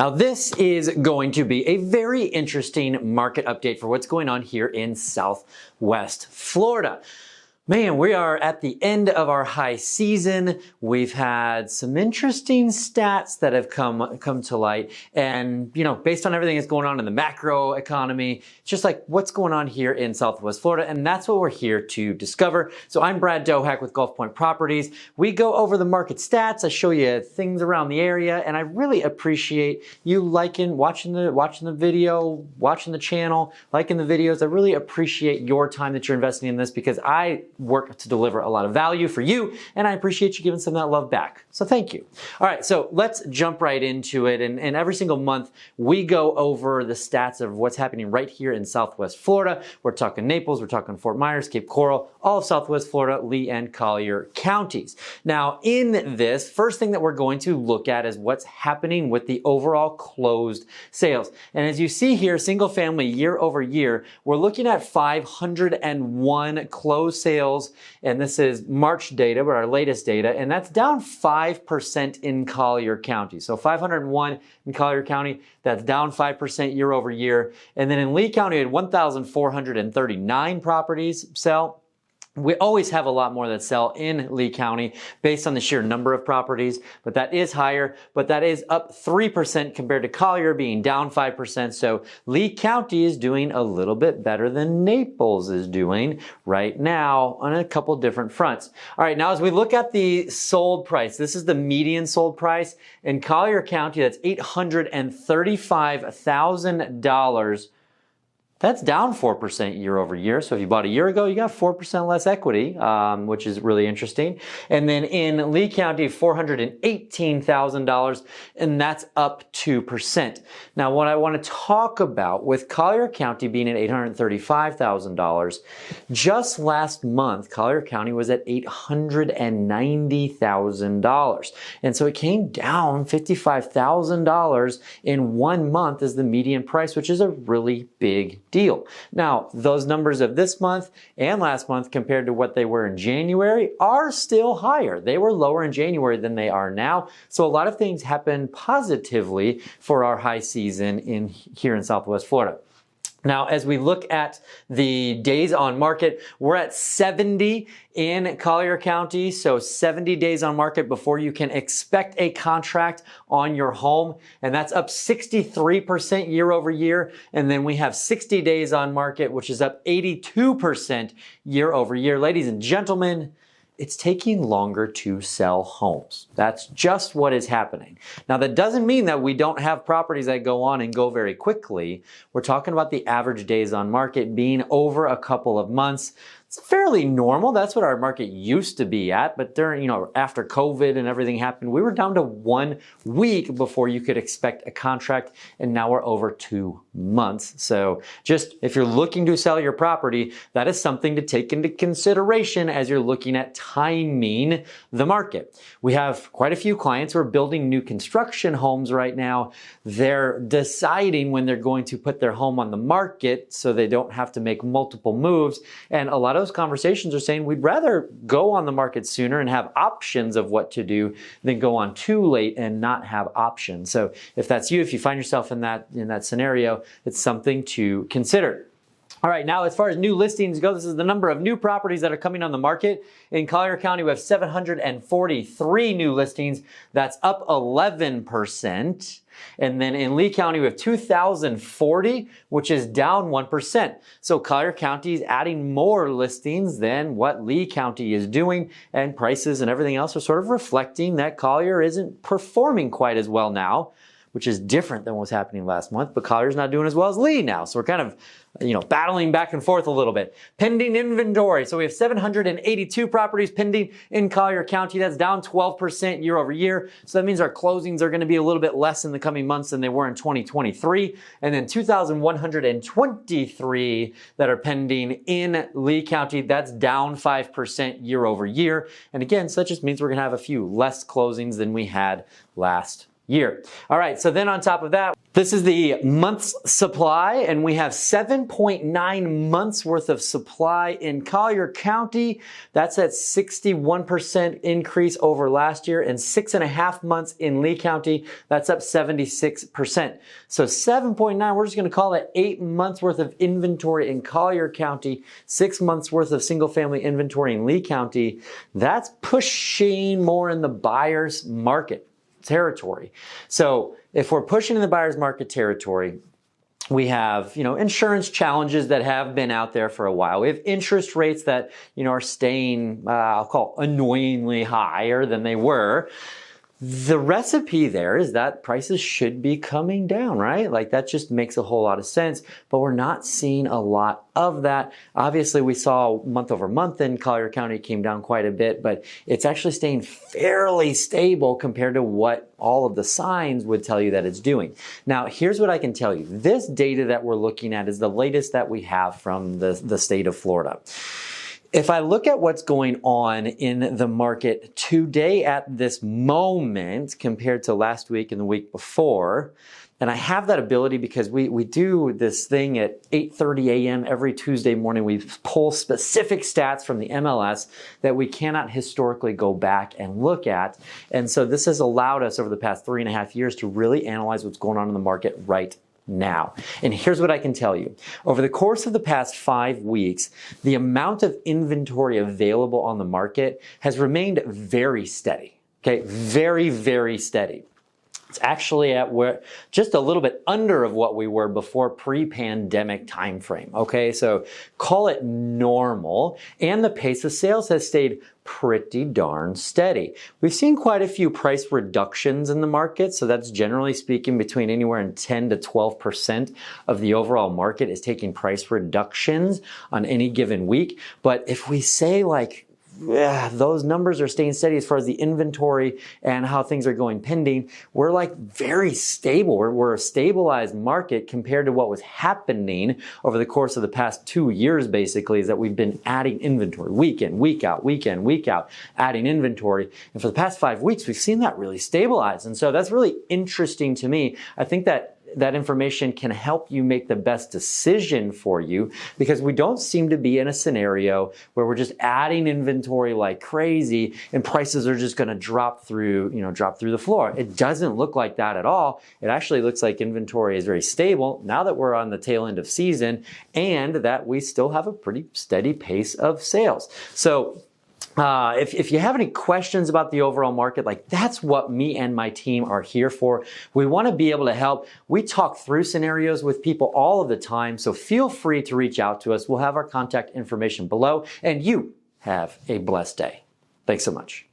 Now this is going to be a very interesting market update for what's going on here in Southwest Florida. Man, we are at the end of our high season. We've had some interesting stats that have come to light. And, based on everything that's going on in the macro economy, it's just like what's going on here in Southwest Florida. And that's what we're here to discover. So I'm Brad Dohak with Gulf Point Properties. We go over the market stats. I show you things around the area. And I really appreciate you watching the video, watching the channel, liking the videos. I really appreciate your time that you're investing in this because I work to deliver a lot of value for you, and I appreciate you giving some of that love back. So thank you. All right, so let's jump right into it. And every single month, we go over the stats of what's happening right here in Southwest Florida. We're talking Naples, we're talking Fort Myers, Cape Coral, all of Southwest Florida, Lee and Collier counties. Now, in this, first thing that we're going to look at is what's happening with the overall closed sales. And as you see here, single family year over year, we're looking at 501 closed sales. And this is March data, but our latest data, and that's down 5% in Collier County. So 501 in Collier County, that's down 5% year over year. And then in Lee County, we had 1,439 properties sell. We always have a lot more that sell in Lee County based on the sheer number of properties, but that is higher, but that is up 3% compared to Collier being down 5%. So Lee County is doing a little bit better than Naples is doing right now on a couple different fronts. All right, now as we look at the sold price, this is the median sold price in Collier County, that's $835,000. That's down 4% year over year. So if you bought a year ago, you got 4% less equity, which is really interesting. And then in Lee County, $418,000, and that's up 2%. Now, what I want to talk about with Collier County being at $835,000, just last month, Collier County was at $890,000. And so it came down $55,000 in 1 month as the median price, which is a really big deal. Now, those numbers of this month and last month compared to what they were in January are still higher. They were lower in January than they are now. So a lot of things happened positively for our high season here in Southwest Florida. Now, as we look at the days on market, we're at 70 in Collier County. So 70 days on market before you can expect a contract on your home. And that's up 63% year over year. And then we have 60 days on market, which is up 82% year over year. Ladies and gentlemen, it's taking longer to sell homes. That's just what is happening. Now, that doesn't mean that we don't have properties that go on and go very quickly. We're talking about the average days on market being over a couple of months. It's fairly normal. That's what our market used to be at. But during, after COVID and everything happened, we were down to 1 week before you could expect a contract. And now we're over 2 months. So just if you're looking to sell your property, that is something to take into consideration as you're looking at timing the market. We have quite a few clients who are building new construction homes right now. They're deciding when they're going to put their home on the market so they don't have to make multiple moves. And a lot of those conversations are saying we'd rather go on the market sooner and have options of what to do than go on too late and not have options. So if that's you, if you find yourself in that scenario, it's something to consider. All right, now as far as new listings go, this is the number of new properties that are coming on the market. In Collier County, we have 743 new listings. That's up 11%. And then in Lee County, we have 2,040, which is down 1%. So Collier County is adding more listings than what Lee County is doing, and prices and everything else are sort of reflecting that Collier isn't performing quite as well now, which is different than what was happening last month, but Collier's not doing as well as Lee now. So we're kind of, battling back and forth a little bit. Pending inventory. So we have 782 properties pending in Collier County. That's down 12% year over year. So that means our closings are going to be a little bit less in the coming months than they were in 2023. And then 2,123 that are pending in Lee County. That's down 5% year over year. And again, so that just means we're going to have a few less closings than we had last year. All right, so then on top of that, This is the month's supply, and we have 7.9 months worth of supply in Collier County. That's at 61% increase over last year, and 6.5 months in Lee County. That's up 76%. So 7.9, we're just going to call it 8 months worth of inventory in Collier County, 6 months worth of single family inventory in Lee County. That's pushing more in the buyer's market territory. So if we're pushing in the buyer's market territory, we have, insurance challenges that have been out there for a while. We have interest rates that, are staying, I'll call annoyingly higher than they were. The recipe there is that prices should be coming down, right? Like that just makes a whole lot of sense, but we're not seeing a lot of that. Obviously, we saw month over month in Collier County came down quite a bit, but it's actually staying fairly stable compared to what all of the signs would tell you that it's doing. Now, here's what I can tell you. This data that we're looking at is the latest that we have from the state of Florida. If I look at what's going on in the market today at this moment compared to last week and the week before, and I have that ability because we do this thing at 8:30 a.m. every Tuesday morning. We pull specific stats from the MLS that we cannot historically go back and look at. And so this has allowed us over the past 3.5 years to really analyze what's going on in the market right now. And here's what I can tell you. Over the course of the past 5 weeks, the amount of inventory available on the market has remained very steady. Okay, very, very steady. It's actually at where just a little bit under of what we were before pre-pandemic time frame. Okay, so call it normal, and the pace of sales has stayed pretty darn steady. We've seen quite a few price reductions in the market, so that's generally speaking between anywhere in 10 to 12% of the overall market is taking price reductions on any given week. But if we say those numbers are staying steady as far as the inventory and how things are going pending, we're like very stable. We're a stabilized market compared to what was happening over the course of the past 2 years, basically, is that we've been adding inventory week in, week out, week in, week out, adding inventory. And for the past 5 weeks, we've seen that really stabilize. And so that's really interesting to me. I think that information can help you make the best decision for you, because we don't seem to be in a scenario where we're just adding inventory like crazy and prices are just going to drop through the floor. It doesn't look like that at all. It actually looks like inventory is very stable now that we're on the tail end of season and that we still have a pretty steady pace of sales. So if you have any questions about the overall market, that's what me and my team are here for. We want to be able to help. We talk through scenarios with people all of the time, so feel free to reach out to us. We'll have our contact information below, and you have a blessed day. Thanks so much.